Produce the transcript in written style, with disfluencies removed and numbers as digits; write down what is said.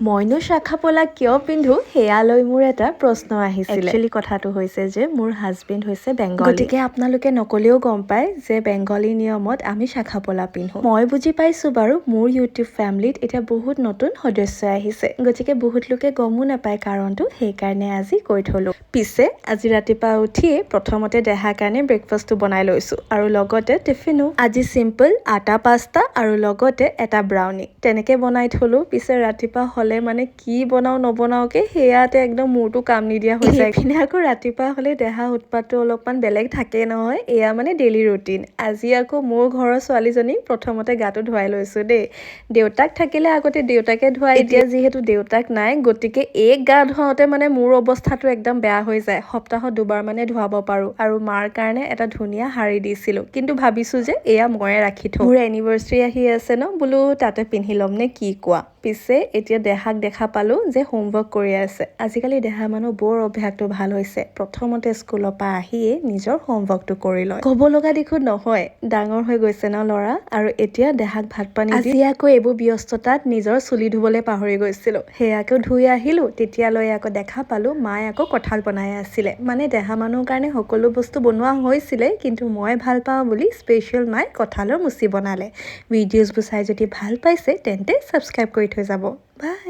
মইনো শাখা পলা কিয় পিন্ধো সেয়া লৈ মোৰ এটা প্ৰশ্ন আহিছিল। একচুৱেলি কথাটো হৈছে যে মোৰ হাজবেণ্ড হৈছে বেংগলী, গতিকে আপোনালোকে নকলেও গম পায় যে বেংগলী নিয়মত আমি শাখা পলা পিন্ধো। মই বুজি পাইছো বাৰু, মোৰ ইউটিউব ফেমিলিত এতিয়া বহুত নতুন সদস্য আহিছে, গতিকে বহুত লোকে গমো নাপায় কাৰণটো, সেইকাৰণে আজি কৈ থলো। পিছে আজি ৰাতিপুৱা উঠিয়ে প্ৰথমতে দেহাৰ কাৰণে ব্ৰেকফাষ্টটো বনাই লৈছো আৰু লগতে টিফিনো। আজি চিম্পল আটা পাস্তা আৰু লগতে এটা ব্ৰাউনি তেনেকে বনাই থলো। পিছে ৰাতিপুৱা হলে মানে কি বনাও নবনাওকে সেয়াতে একদম মূৰটো কাম নিদিয়া হৈ যায়। এইপিনে আকৌ ৰাতিপুৱা হলে দেহা উৎপাতটো অলপমান বেলেগ থাকে নহয়, এয়া মানে ডেইলি ৰুটিন। আজি আকৌ মোৰ ঘৰৰ ছোৱালীজনীক প্ৰথমতে গাটো ধুৱাই লৈছো দেই। দেউতাক থাকিলে আগতে দেউতাকে ধুৱাই, এতিয়া যিহেতু দেউতাক নাই গতিকে এই গা ধুৱাওতে মানে মোৰ অৱস্থাটো একদম বেয়া হৈ যায়। সপ্তাহত 2বাৰ মানে ধুৱাব পাৰো। আৰু মাৰ কাৰণে এটা ধুনীয়া শাৰী দিছিলো, কিন্তু ভাবিছো যে এয়া ময়ে ৰাখি থওঁ। মোৰ এনিভাৰ্চাৰী আহি আছে ন, বোলো তাতে পিন্ধি ল'ম নে কি কোৱা। পিছে এতিয়া দেহাক দেখা পালো যে হোমৱৰ্ক কৰি আছে। আজিকালি দেহা মানুহ বৰ অভ্যাসটো ভাল হৈছে, প্ৰথমতে স্কুলৰ পৰা আহিয়ে নিজৰ হোমৱৰ্কটো কৰি লয়। ক'ব লগা দেখো নহয়, ডাঙৰ হৈ গৈছে ন ল'ৰা। আৰু এতিয়া দেহাক ভাত পানী দি আকৌ এইবোৰ ব্যস্ততাত নিজৰ চুলি ধুবলৈ পাহৰি গৈছিলো, সেয়াকেও ধুই আহিলো। তেতিয়ালৈ আকৌ দেখা পালো মায়ে আকৌ কঁঠাল বনাই আছিলে। মানে দেহা মানুহৰ কাৰণে সকলো বস্তু বনোৱা হৈছিলে, কিন্তু মই ভাল পাওঁ বুলি স্পেচিয়েল মায়ে কঁঠালৰ মুচি বনালে। ভিডিঅ'ছবোৰ চাই যদি ভাল পাইছে তেন্তে ছাবস্ক্ৰাইব কৰি থৈ যাব। বাই।